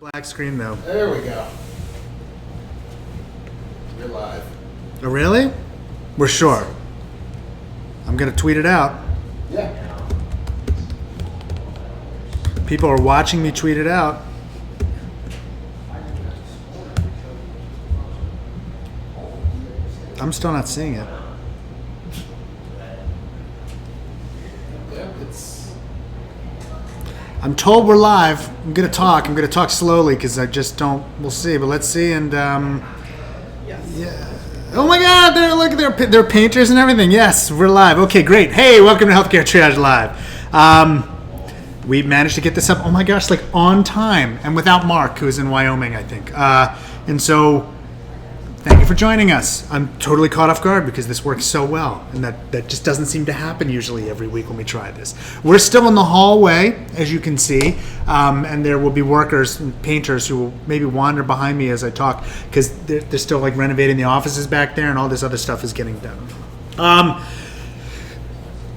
Black screen though. There we go. You're live. Oh, really? We're sure. I'm gonna tweet it out. Yeah. People are watching me tweet it out. I'm still not seeing it. Yeah, it's... I'm told we're live. I'm gonna talk. I'm gonna talk slowly because I just don't. We'll see, but let's see. And yeah. Oh my God! Look, they're painters and everything. Yes, we're live. Okay, great. Hey, welcome to Healthcare Triage Live. We managed to get this up. Oh my gosh, like on time and without Mark, who is in Wyoming, I think. And so, thank you for joining us. I'm totally caught off guard because this works so well, and that just doesn't seem to happen usually every week when we try this. We're still in the hallway, as you can see, and there will be workers and painters who will maybe wander behind me as I talk because they're still like renovating the offices back there, and all this other stuff is getting done.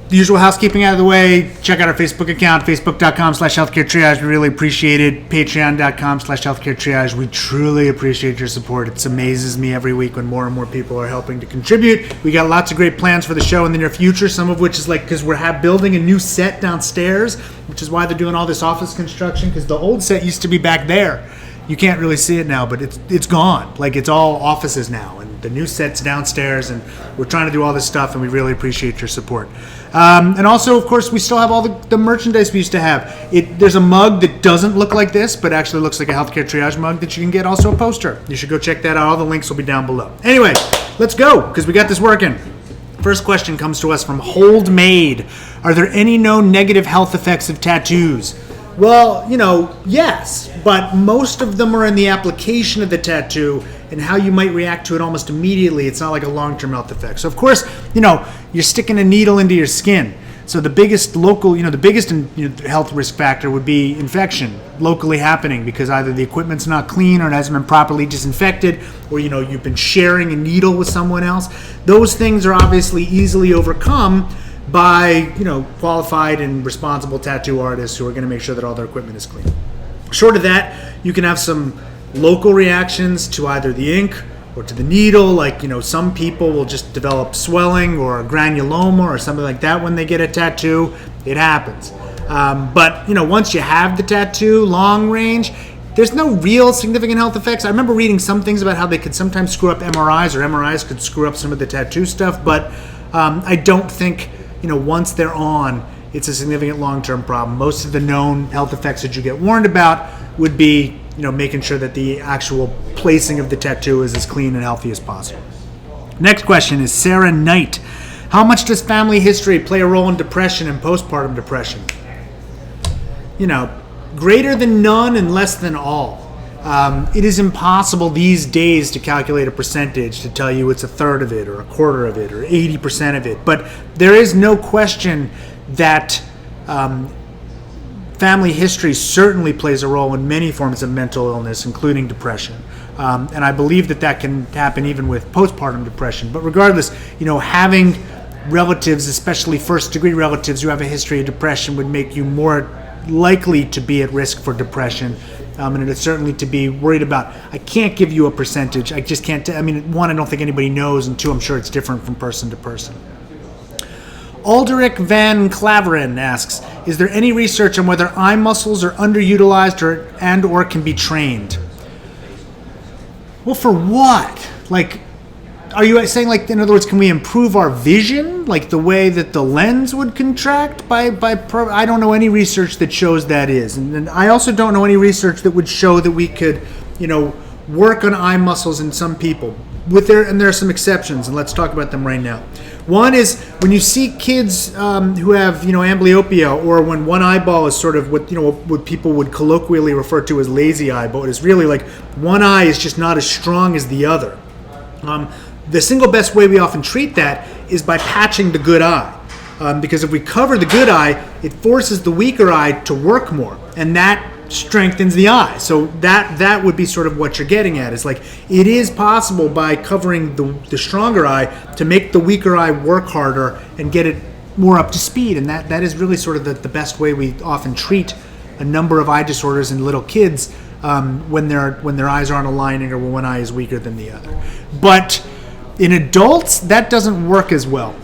The usual housekeeping out of the way. Check out our Facebook account, facebook.com/healthcaretriage. We really appreciate it. Patreon.com/healthcaretriage. We truly appreciate your support. It amazes me every week when more and more people are helping to contribute. We got lots of great plans for the show in the near future, some of which is like because we're building a new set downstairs, which is why they're doing all this office construction, because the old set used to be back there. You can't really see it now, but it's gone. Like, it's all offices now, and the new set's downstairs, and we're trying to do all this stuff, and we really appreciate your support. And also, of course, we still have all the merchandise we used to have. There's a mug that doesn't look like this, but actually looks like a Healthcare Triage mug that you can get. Also a poster. You should go check that out. All the links will be down below. Anyway, let's go, because we got this working. First question comes to us from Hold Made. Are there any known negative health effects of tattoos? Well, yes, but most of them are in the application of the tattoo and how you might react to it almost immediately. It's not like a long-term health effect. So, of course, you're sticking a needle into your skin. So the biggest health risk factor would be infection locally happening because either the equipment's not clean or it hasn't been properly disinfected, or, you've been sharing a needle with someone else. Those things are obviously easily overcome by qualified and responsible tattoo artists who are going to make sure that all their equipment is clean. Short of that, you can have some local reactions to either the ink or to the needle. Like, some people will just develop swelling or a granuloma or something like that when they get a tattoo. It happens. But once you have the tattoo, long range, there's no real significant health effects. I remember reading some things about how they could sometimes screw up MRIs, or MRIs could screw up some of the tattoo stuff, but I don't think once they're on, it's a significant long-term problem. Most of the known health effects that you get warned about would be, making sure that the actual placing of the tattoo is as clean and healthy as possible. Next question is Sarah Knight. How much does family history play a role in depression and postpartum depression? Greater than none and less than all. It is impossible these days to calculate a percentage to tell you it's a third of it or a quarter of it or 80% of it. But there is no question that family history certainly plays a role in many forms of mental illness, including depression. And I believe that can happen even with postpartum depression. But regardless, having relatives, especially first-degree relatives who have a history of depression, would make you more likely to be at risk for depression. And it's certainly to be worried about. I can't give you a percentage. I just can't. One, I don't think anybody knows, and two, I'm sure it's different from person to person. Alderic Van Claveren asks, is there any research on whether eye muscles are underutilized or can be trained? Well, for what? Like, are you saying, like, in other words, can we improve our vision, like the way that the lens would contract I don't know any research that shows that is. And I also don't know any research that would show that we could, work on eye muscles in some people. And there are some exceptions, and let's talk about them right now. One is when you see kids who have, amblyopia, or when one eyeball is sort of what people would colloquially refer to as lazy eye, but it's really like one eye is just not as strong as the other. The single best way we often treat that is by patching the good eye. Because if we cover the good eye, it forces the weaker eye to work more, and that strengthens the eye. So that would be sort of what you're getting at. Is like, it is possible by covering the stronger eye to make the weaker eye work harder and get it more up to speed. And that is really sort of the best way we often treat a number of eye disorders in little kids when their eyes aren't aligning or when one eye is weaker than the other. But in adults, that doesn't work as well.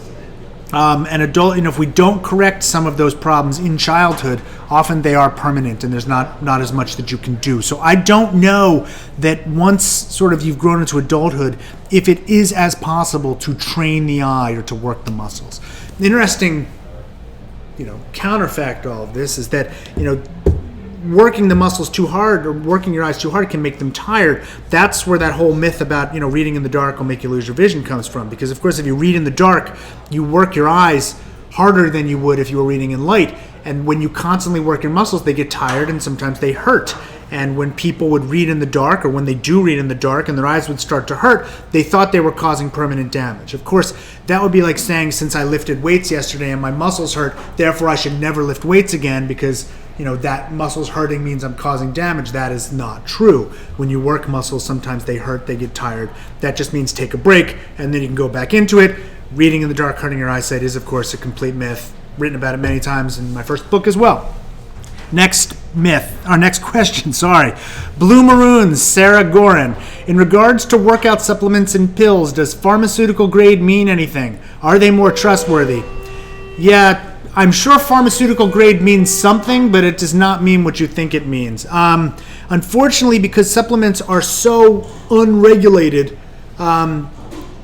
An adult, if we don't correct some of those problems in childhood, often they are permanent and there's not as much that you can do. So I don't know that once sort of you've grown into adulthood, if it is as possible to train the eye or to work the muscles. Interesting, counterfact to all of this is that, working the muscles too hard or working your eyes too hard can make them tired. That's where that whole myth about, reading in the dark will make you lose your vision comes from. Because, of course, if you read in the dark, you work your eyes harder than you would if you were reading in light. And when you constantly work your muscles, they get tired and sometimes they hurt. And when people would read in the dark, or when they do read in the dark and their eyes would start to hurt, they thought they were causing permanent damage. Of course, that would be like saying, since I lifted weights yesterday and my muscles hurt, therefore I should never lift weights again because that muscles hurting means I'm causing damage. That is not true. When you work muscles, sometimes they hurt, they get tired. That just means take a break, and then you can go back into it. Reading in the dark hurting your eyesight is, of course, a complete myth. Written about it many times in my first book as well. Next question, Blue Maroons, Sarah Gorin. In regards to workout supplements and pills, does pharmaceutical grade mean anything? Are they more trustworthy? Yeah, I'm sure pharmaceutical grade means something, but it does not mean what you think it means. Unfortunately, because supplements are so unregulated,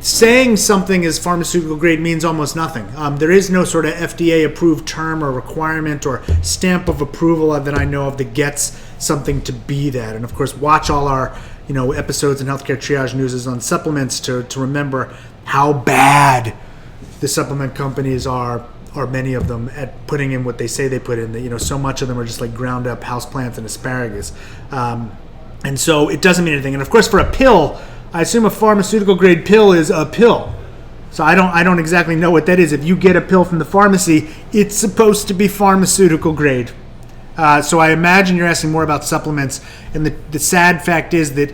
saying something is pharmaceutical grade means almost nothing. There is no sort of FDA approved term or requirement or stamp of approval that I know of that gets something to be that. And of course, watch all our episodes in Healthcare Triage News on supplements to remember how bad the supplement companies are many of them at putting in what they say they put in. That so much of them are just like ground up houseplants and asparagus, and so it doesn't mean anything. And of course, for a pill, I assume a pharmaceutical grade pill is a pill. So I don't exactly know what that is. If you get a pill from the pharmacy, it's supposed to be pharmaceutical grade. So I imagine you're asking more about supplements. And the sad fact is that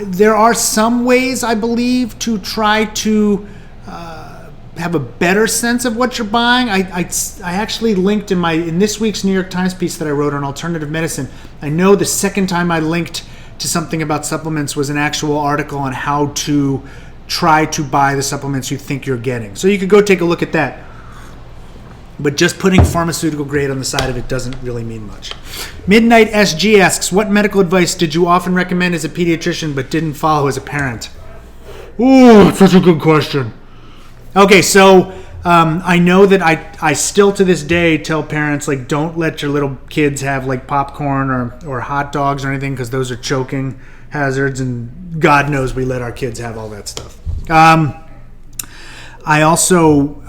there are some ways, I believe, to try to have a better sense of what you're buying. I actually linked in this week's New York Times piece that I wrote on alternative medicine. I know the second time I linked to something about supplements was an actual article on how to try to buy the supplements you think you're getting. So you could go take a look at that. But just putting pharmaceutical grade on the side of it doesn't really mean much. Midnight SG asks, what medical advice did you often recommend as a pediatrician but didn't follow as a parent? Ooh, that's such a good question. Okay, so I know that I still to this day tell parents, like, don't let your little kids have like popcorn or hot dogs or anything, because those are choking hazards, and God knows we let our kids have all that stuff. I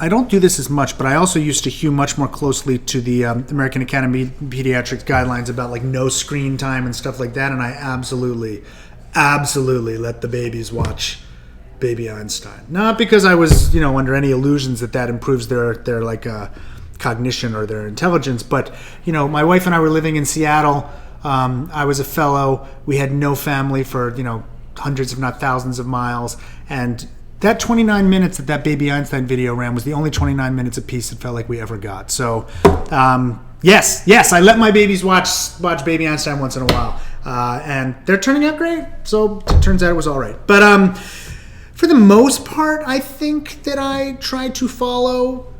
don't do this as much, but I also used to hew much more closely to the American Academy of Pediatrics guidelines about like no screen time and stuff like that, and I absolutely let the babies watch Baby Einstein. Not because I was, under any illusions that improves their like cognition or their intelligence, but my wife and I were living in Seattle. I was a fellow. We had no family for hundreds, if not thousands, of miles, and that 29 minutes that Baby Einstein video ran was the only 29 minutes of peace it felt like we ever got. So yes, I let my babies watch Baby Einstein once in a while, and they're turning out great. So it turns out it was all right, but for the most part, I think that I try to follow,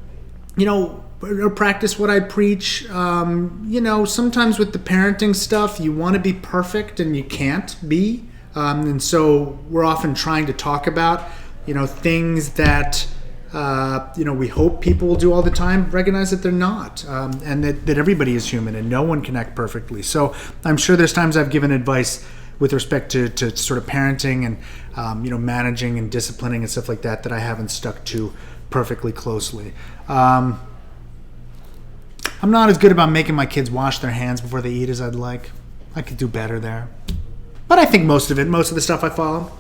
or practice what I preach. Sometimes with the parenting stuff, you want to be perfect and you can't be. And so we're often trying to talk about, things that, we hope people will do all the time, recognize that they're not, and that everybody is human and no one can act perfectly. So I'm sure there's times I've given advice with respect to sort of parenting and, managing and disciplining and stuff like that I haven't stuck to perfectly closely. I'm not as good about making my kids wash their hands before they eat as I'd like. I could do better there. But I think most of the stuff I follow.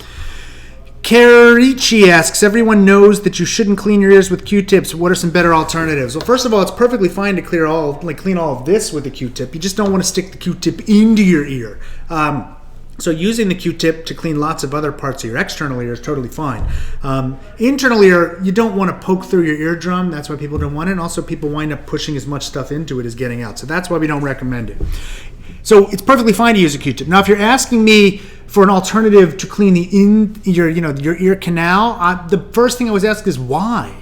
Karichi asks, everyone knows that you shouldn't clean your ears with Q-tips. What are some better alternatives? Well, first of all, it's perfectly fine to clean all of this with a Q-tip. You just don't want to stick the Q-tip into your ear. So using the Q-tip to clean lots of other parts of your external ear is totally fine. Internal ear, you don't want to poke through your eardrum. That's why people don't want it. And also people wind up pushing as much stuff into it as getting out. So that's why we don't recommend it. So it's perfectly fine to use a Q-tip. Now, if you're asking me for an alternative to clean your ear canal, the first thing I was asked is why.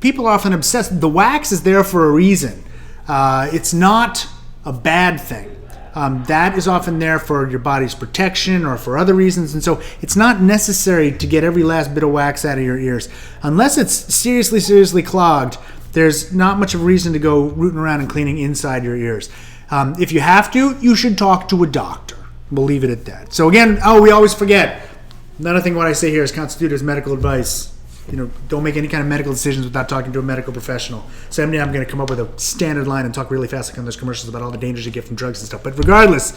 People are often obsessed. The wax is there for a reason. It's not a bad thing. That is often there for your body's protection or for other reasons. And so it's not necessary to get every last bit of wax out of your ears. Unless it's seriously, seriously clogged, there's not much of a reason to go rooting around and cleaning inside your ears. If you have to, you should talk to a doctor. We'll leave it at that. So again, we always forget. Another thing what I say here is constituted as medical advice. Don't make any kind of medical decisions without talking to a medical professional. Someday I'm going to come up with a standard line and talk really fast like on those commercials about all the dangers you get from drugs and stuff. But regardless,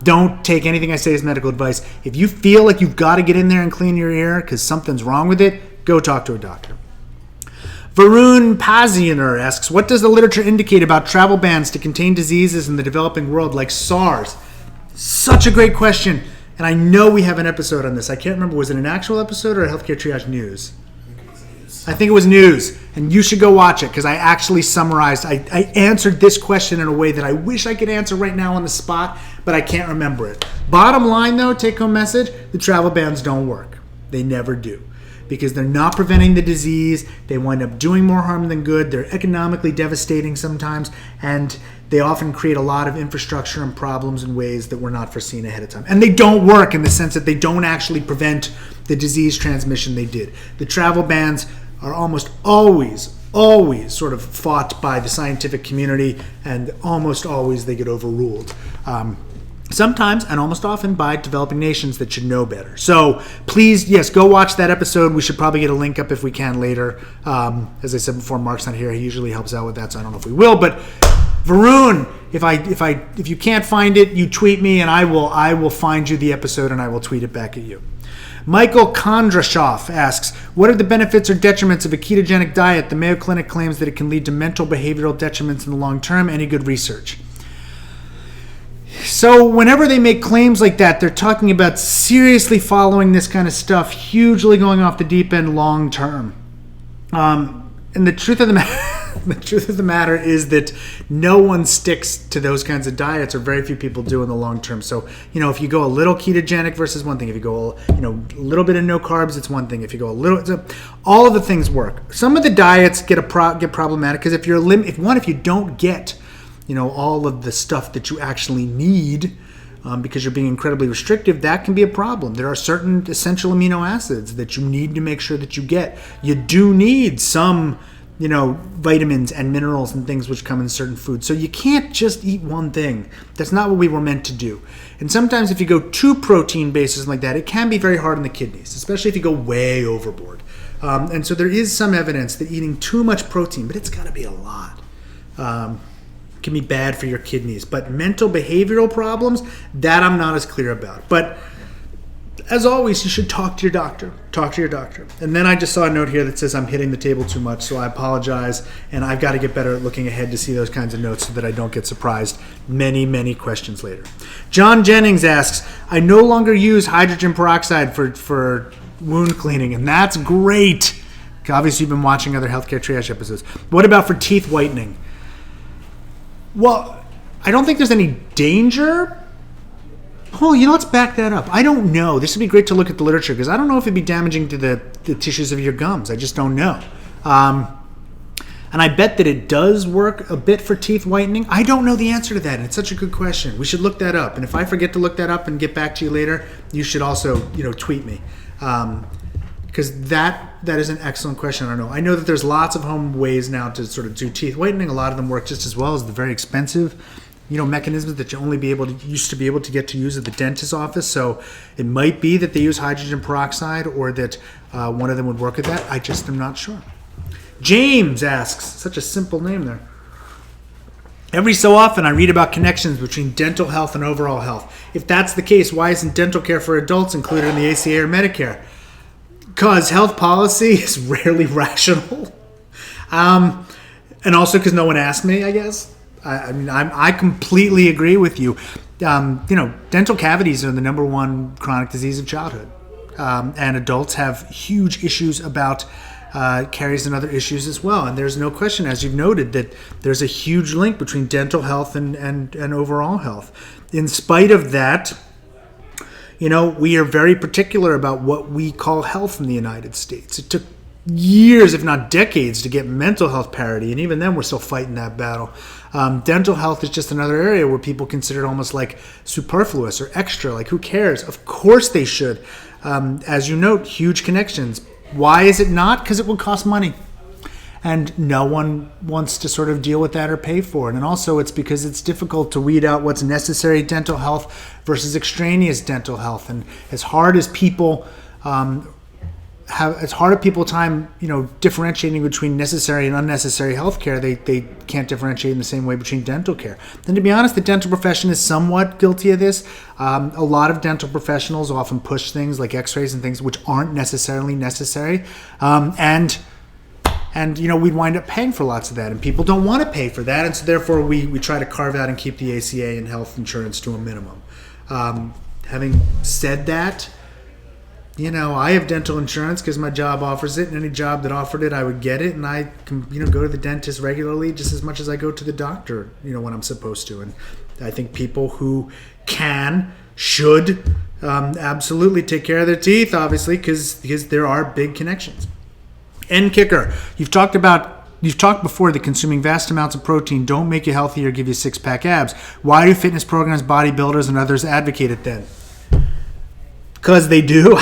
don't take anything I say as medical advice. If you feel like you've got to get in there and clean your ear because something's wrong with it, go talk to a doctor. Varun Paziner asks, what does the literature indicate about travel bans to contain diseases in the developing world like SARS? Such a great question. And I know we have an episode on this. I can't remember. Was it an actual episode or a Healthcare Triage News? I think it was news, and you should go watch it because I actually summarized. I answered this question in a way that I wish I could answer right now on the spot, but I can't remember it. Bottom line, though, take-home message, the travel bans don't work. They never do because they're not preventing the disease. They wind up doing more harm than good. They're economically devastating sometimes, and they often create a lot of infrastructure and problems in ways that were not foreseen ahead of time. And they don't work in the sense that they don't actually prevent the disease transmission they did. The travel bans are almost always sort of fought by the scientific community, and almost always they get overruled. Sometimes, and almost often, by developing nations that should know better. So please, yes, go watch that episode. We should probably get a link up if we can later. As I said before, Mark's not here. He usually helps out with that, so I don't know if we will. But Varun, if you can't find it, you tweet me, and I will find you the episode, and I will tweet it back at you. Michael Kondrashov asks, what are the benefits or detriments of a ketogenic diet? The Mayo Clinic claims that it can lead to mental behavioral detriments in the long term. Any good research? So whenever they make claims like that, they're talking about seriously following this kind of stuff, hugely going off the deep end long term. And the truth of the matter is that no one sticks to those kinds of diets, or very few people do in the long term. So, if you go a little ketogenic versus one thing, if you go, a little bit of no carbs, it's one thing. If you go a little, all of the things work. Some of the diets get problematic because if you don't get, all of the stuff that you actually need, because you're being incredibly restrictive, that can be a problem. There are certain essential amino acids that you need to make sure that you get. You do need some, vitamins and minerals and things which come in certain foods. So you can't just eat one thing. That's not what we were meant to do. And sometimes if you go too protein based like that, it can be very hard on the kidneys, especially if you go way overboard. And so there is some evidence that eating too much protein, but it's got to be a lot, can be bad for your kidneys. But mental behavioral problems, that I'm not as clear about. But as always, you should talk to your doctor. And then I just saw a note here that says I'm hitting the table too much, so I apologize. And I've got to get better at looking ahead to see those kinds of notes so that I don't get surprised many, many questions later. John Jennings asks, I no longer use hydrogen peroxide for wound cleaning, and that's great. Obviously, you've been watching other Healthcare Triage episodes. What about for teeth whitening? Well, I don't think there's any danger. Oh, let's back that up. I don't know. This would be great to look at the literature because I don't know if it'd be damaging to the tissues of your gums. I just don't know. And I bet that it does work a bit for teeth whitening. I don't know the answer to that, and it's such a good question. We should look that up. And if I forget to look that up and get back to you later, you should also, tweet me. Because that is an excellent question. I don't know. I know that there's lots of home ways now to sort of do teeth whitening. A lot of them work just as well as the very expensive, mechanisms that you only used to be able to get to use at the dentist's office. So it might be that they use hydrogen peroxide, or that one of them would work with that. I just am not sure. James asks, such a simple name there. Every so often I read about connections between dental health and overall health. If that's the case, why isn't dental care for adults included in the ACA or Medicare? Because health policy is rarely rational. And also because no one asked me, I guess. I completely agree with you. Dental cavities are the number one chronic disease of childhood. And adults have huge issues about carries in other issues as well. And there's no question, as you've noted, that there's a huge link between dental health and overall health. In spite of that, we are very particular about what we call health in the United States. It took years, if not decades, to get mental health parity, and even then we're still fighting that battle. Dental health is just another area where people consider it almost like superfluous or extra, like who cares? Of course they should. As you note, huge connections. Why is it not? Because it will cost money. And no one wants to sort of deal with that or pay for it. And also it's because it's difficult to weed out what's necessary dental health versus extraneous dental health. And as hard as people differentiating between necessary and unnecessary health care, they can't differentiate in the same way between dental care. And to be honest, the dental profession is somewhat guilty of this. A lot of dental professionals often push things like x-rays and things which aren't necessarily necessary. And we'd wind up paying for lots of that, and people don't want to pay for that, and so therefore we try to carve out and keep the ACA and health insurance to a minimum. Having said that, I have dental insurance because my job offers it, and any job that offered it, I would get it, and I can go to the dentist regularly just as much as I go to the doctor, when I'm supposed to. And I think people who should absolutely take care of their teeth, obviously, because there are big connections. End kicker. You've talked before that consuming vast amounts of protein don't make you healthy or give you six-pack abs. Why do fitness programs, bodybuilders, and others advocate it then? Because they do.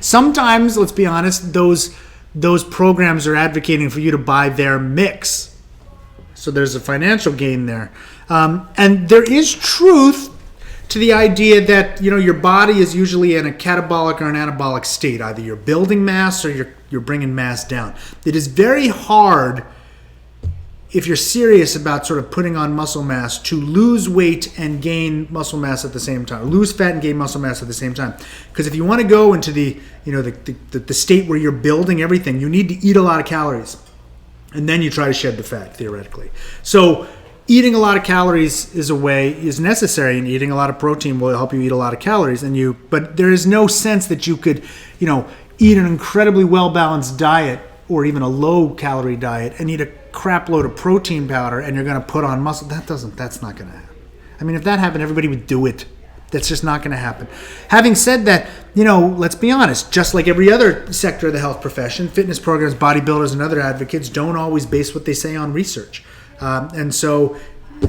Sometimes, let's be honest, those programs are advocating for you to buy their mix. So there's a financial gain there. And there is truth to the idea that your body is usually in a catabolic or an anabolic state. Either you're building mass or you're bringing mass down. It is very hard, if you're serious about sort of putting on muscle mass, to lose weight and gain muscle mass at the same time. Lose fat and gain muscle mass at the same time. Because if you want to go into the state where you're building everything, you need to eat a lot of calories, and then you try to shed the fat theoretically. So eating a lot of calories is necessary, and eating a lot of protein will help you eat a lot of calories. But there is no sense that you could, eat an incredibly well-balanced diet or even a low-calorie diet and eat a crap load of protein powder and you're going to put on muscle. That's not going to happen. If that happened, everybody would do it. That's just not going to happen. Having said that, let's be honest, just like every other sector of the health profession, fitness programs, bodybuilders, and other advocates don't always base what they say on research. And so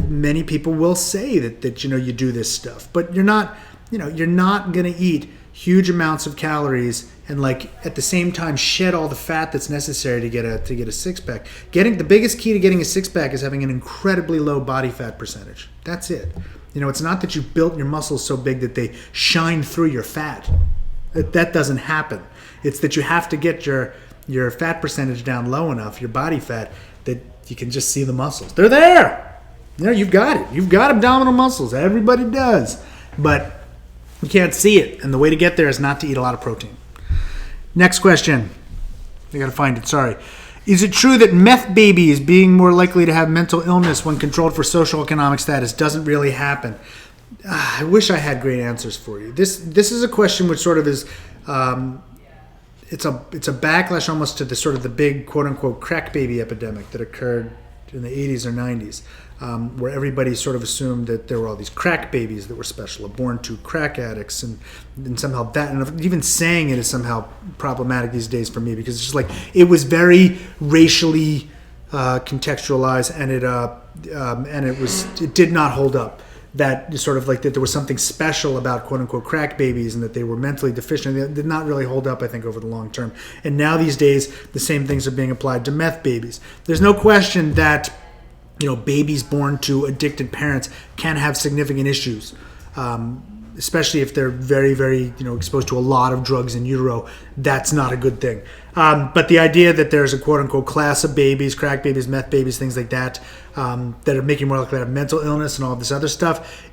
many people will say that you do this stuff, but you're not going to eat huge amounts of calories and at the same time shed all the fat that's necessary to get a six-pack. The biggest key to getting a six-pack is having an incredibly low body fat percentage. That's it. It's not that you've built your muscles so big that they shine through your fat. That doesn't happen. It's that you have to get your fat percentage down low enough, your body fat, that you can just see the muscles. They're there. You've got it. You've got abdominal muscles. Everybody does. But you can't see it. And the way to get there is not to eat a lot of protein. Next question. I got to find it. Sorry. Is it true that meth babies being more likely to have mental illness when controlled for social economic status doesn't really happen? I wish I had great answers for you. This is a question which sort of is... It's a backlash almost to the sort of the big quote-unquote crack baby epidemic that occurred in the 80s or 90s, where everybody sort of assumed that there were all these crack babies that were special, born to crack addicts, and somehow that, and even saying it is somehow problematic these days for me, because it's just it was very racially contextualized, and it did not hold up. That sort of that there was something special about quote-unquote crack babies and that they were mentally deficient. They did not really hold up, I think, over the long term. And now these days, the same things are being applied to meth babies. There's no question that babies born to addicted parents can have significant issues, especially if they're very, very exposed to a lot of drugs in utero. That's not a good thing. But the idea that there's a quote-unquote class of babies, crack babies, meth babies, things like that, that are making more likely to have mental illness and all this other stuff,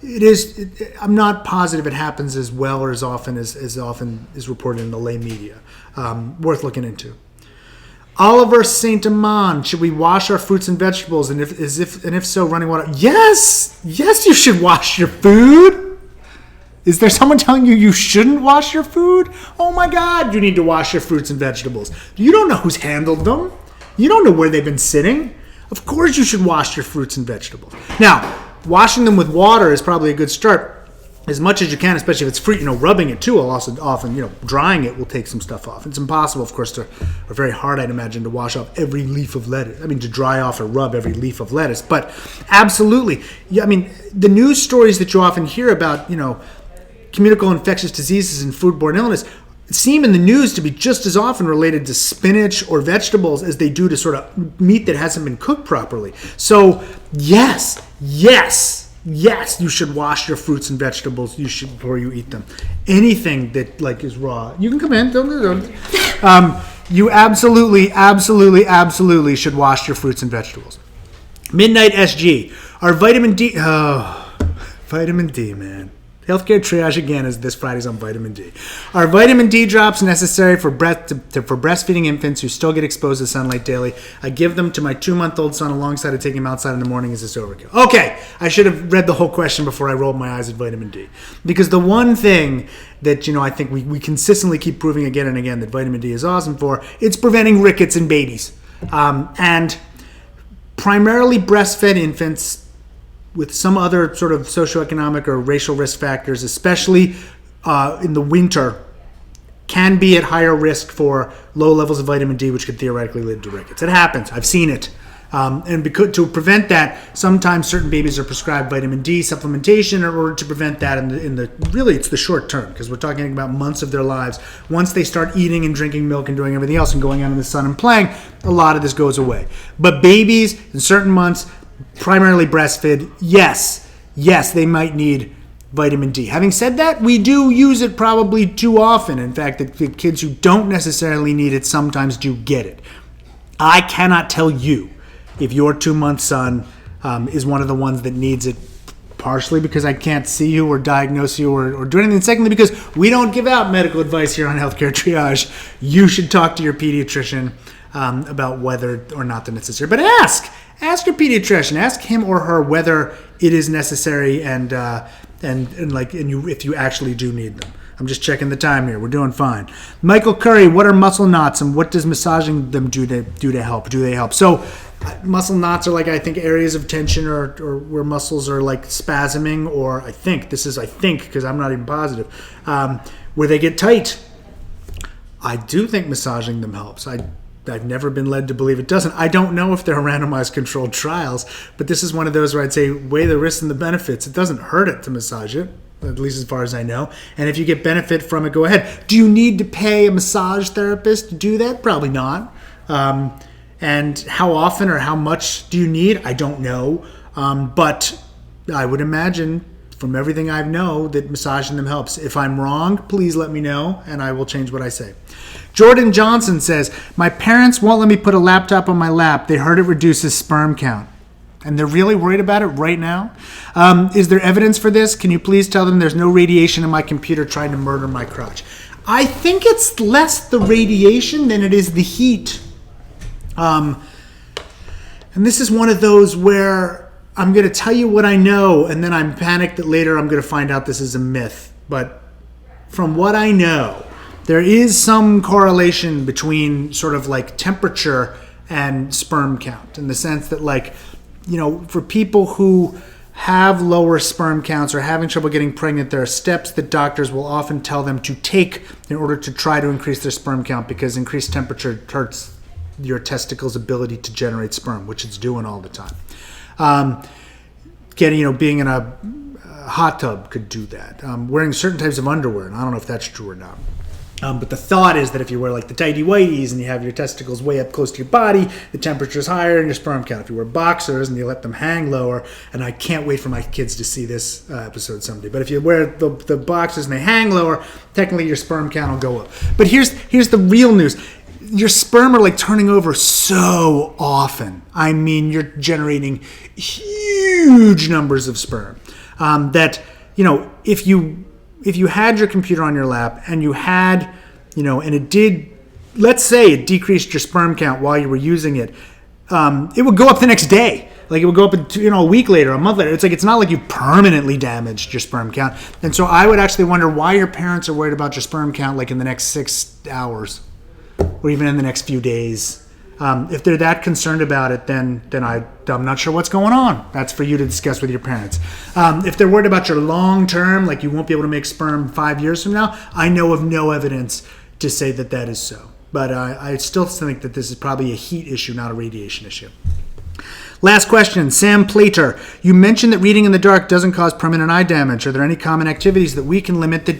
I'm not positive it happens as well or as often is reported in the lay media. Worth looking into. Oliver Saint Amand, should we wash our fruits and vegetables? And if so, running water? Yes, you should wash your food. Is there someone telling you shouldn't wash your food? Oh my God, you need to wash your fruits and vegetables. You don't know who's handled them. You don't know where they've been sitting. Of course you should wash your fruits and vegetables. Now, washing them with water is probably a good start. As much as you can, especially if it's free, rubbing it too will also often, drying it will take some stuff off. It's impossible, of course, or very hard, I'd imagine, to wash off every leaf of lettuce. To dry off or rub every leaf of lettuce. But absolutely, the news stories that you often hear about, communicable infectious diseases and foodborne illness seem in the news to be just as often related to spinach or vegetables as they do to sort of meat that hasn't been cooked properly. So yes, you should wash your fruits and vegetables before you eat them. Anything that is raw, you can come in. Don't. You absolutely should wash your fruits and vegetables. Midnight SG. Our vitamin D. Oh, vitamin D, man. Healthcare Triage again is this Friday's on vitamin D. Are vitamin D drops necessary for breastfeeding infants who still get exposed to sunlight daily? I give them to my 2-month-old son alongside of taking him outside in the morning. Is this overkill? Okay, I should have read the whole question before I rolled my eyes at vitamin D. Because the one thing that, I think we consistently keep proving again and again that vitamin D is awesome for, it's preventing rickets in babies. And primarily breastfed infants with some other sort of socioeconomic or racial risk factors, especially in the winter, can be at higher risk for low levels of vitamin D, which could theoretically lead to rickets. It happens. I've seen it. And to prevent that, sometimes certain babies are prescribed vitamin D supplementation in order to prevent that really it's the short term, because we're talking about months of their lives. Once they start eating and drinking milk and doing everything else and going out in the sun and playing, a lot of this goes away. But babies in certain months, primarily breastfed, yes, they might need vitamin D. Having said that, we do use it probably too often. In fact, the kids who don't necessarily need it sometimes do get it. I cannot tell you if your 2-month son is one of the ones that needs it, partially because I can't see you or diagnose you or do anything. Secondly, because we don't give out medical advice here on Healthcare Triage. You should talk to your pediatrician about whether or not they're necessary. But ask your pediatrician. Ask him or her whether it is necessary and if you actually do need them. I'm just checking the time here. We're doing fine. Michael Curry, what are muscle knots and what does massaging them do to help? Do they help? So muscle knots are I think areas of tension or where muscles are spasming, or I think because I'm not even positive, where they get tight. I do think massaging them helps. I've never been led to believe it doesn't. I don't know if they're randomized controlled trials, but this is one of those where I'd say weigh the risks and the benefits. It doesn't hurt it to massage it, at least as far as I know. And if you get benefit from it, go ahead. Do you need to pay a massage therapist to do that? Probably not. And how often or how much do you need? I don't know. But I would imagine from everything I know that massaging them helps. If I'm wrong, please let me know and I will change what I say. Jordan Johnson says, my parents won't let me put a laptop on my lap. They heard it reduces sperm count. And they're really worried about it right now. Is there evidence for this? Can you please tell them there's no radiation in my computer trying to murder my crotch? I think it's less the radiation than it is the heat. And this is one of those where I'm going to tell you what I know, and then I'm panicked that later I'm going to find out this is a myth. But from what I know, there is some correlation between sort of temperature and sperm count, in the sense that for people who have lower sperm counts or having trouble getting pregnant, there are steps that doctors will often tell them to take in order to try to increase their sperm count, because increased temperature hurts your testicles' ability to generate sperm, which it's doing all the time. Being in a hot tub could do that. Wearing certain types of underwear, and I don't know if that's true or not. But the thought is that if you wear the tighty whities and you have your testicles way up close to your body, the temperature is higher and your sperm count. If you wear boxers and you let them hang lower, and I can't wait for my kids to see this episode someday, but if you wear the boxers and they hang lower, technically your sperm count will go up. But here's the real news. Your sperm are turning over so often. I mean, you're generating huge numbers of sperm that, if you had your computer on your lap and you had, and it did, let's say it decreased your sperm count while you were using it, it would go up the next day. Like it would go up in, a week later, a month later. It's like it's not like you permanently damaged your sperm count. And so I would actually wonder why your parents are worried about your sperm count like in the next 6 hours or even in the next few days. If they're that concerned about it, then I'm not sure what's going on. That's for you to discuss with your parents. If they're worried about your long term, like you won't be able to make sperm 5 years from now, I know of no evidence to say that is so. But I still think that this is probably a heat issue, not a radiation issue. Last question, Sam Plater. You mentioned that reading in the dark doesn't cause permanent eye damage. Are there any common activities that we can limit that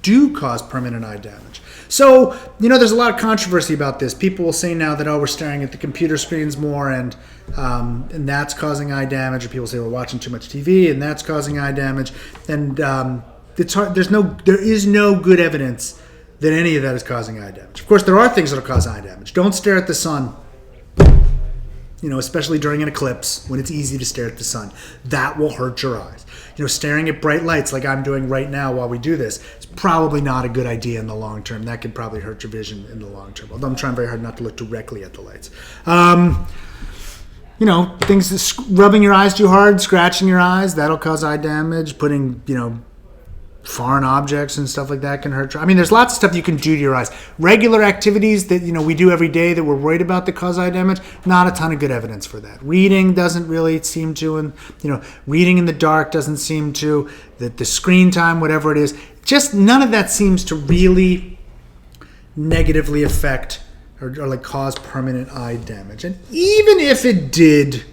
do cause permanent eye damage? So, there's a lot of controversy about this. People will say now that, we're staring at the computer screens more and that's causing eye damage. Or people say we're watching too much TV and that's causing eye damage. And it's hard. There is no good evidence that any of that is causing eye damage. Of course, there are things that will cause eye damage. Don't stare at the sun. Especially during an eclipse when it's easy to stare at the sun. That will hurt your eyes. Staring at bright lights like I'm doing right now while we do this, it's probably not a good idea in the long term. That could probably hurt your vision in the long term. Although I'm trying very hard not to look directly at the lights. Things, rubbing your eyes too hard, scratching your eyes, that'll cause eye damage. Putting, foreign objects and stuff like that can hurt. There's lots of stuff you can do to your eyes. Regular activities that, we do every day that we're worried about that cause eye damage, not a ton of good evidence for that. Reading doesn't really seem to, and, reading in the dark doesn't seem to, the screen time, whatever it is, just none of that seems to really negatively affect or like cause permanent eye damage. And even if it did,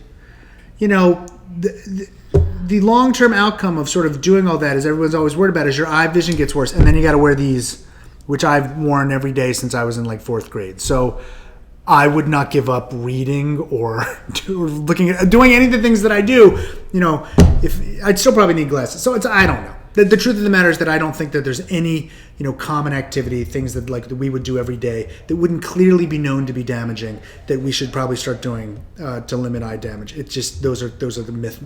the long-term outcome of sort of doing all that is everyone's always worried about is your eye vision gets worse. And then you got to wear these, which I've worn every day since I was in like 4th grade. So I would not give up reading or doing any of the things that I do. If I'd still probably need glasses. So I don't know. The truth of the matter is that I don't think that there's any, common activity, ththings that that we would do every day that wouldn't clearly be known to be damaging that we should probably start doing to limit eye damage. It's just those are the myth.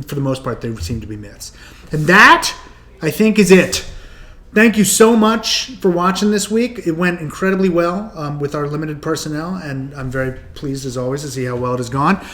For the most part, they seem to be myths. And that, I think, is it. Thank you so much for watching this week. It went incredibly well with our limited personnel, and I'm very pleased as always to see how well it has gone.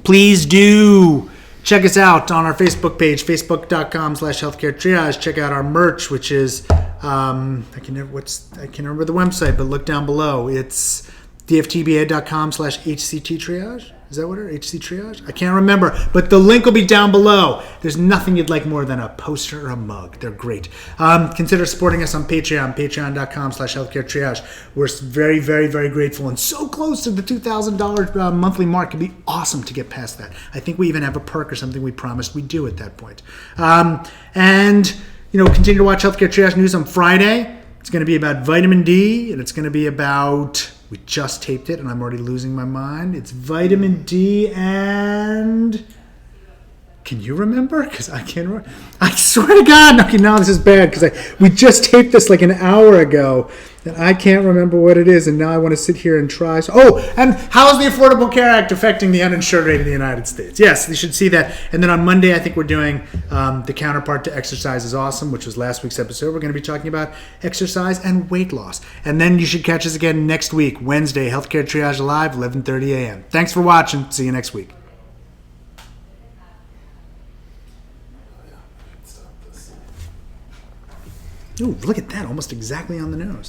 Please do check us out on our Facebook page, facebook.com/healthcaretriage. Check out our merch, which is I can't remember the website, but look down below. It's dftba.com/hcttriage. Is that what it is? HC Triage? I can't remember, but the link will be down below. There's nothing you'd like more than a poster or a mug. They're great. Consider supporting us on Patreon, patreon.com/healthcaretriage. We're very, very, very grateful and so close to the $2,000 monthly mark. It'd be awesome to get past that. I think we even have a perk or something we promised we'd do at that point. And continue to watch Healthcare Triage News on Friday. It's going to be about vitamin D, and it's going to be about... We just taped it, and I'm already losing my mind. It's vitamin D and... Can you remember? Because I can't remember. I swear to God. Okay, now this is bad because we just taped this like an hour ago, and I can't remember what it is, and now I want to sit here and try. And how is the Affordable Care Act affecting the uninsured rate in the United States? Yes, you should see that. And then on Monday, I think we're doing the counterpart to Exercise is Awesome, which was last week's episode. We're going to be talking about exercise and weight loss. And then you should catch us again next week, Wednesday, Healthcare Triage Live, 11:30 a.m. Thanks for watching. See you next week. Ooh, look at that, almost exactly on the nose.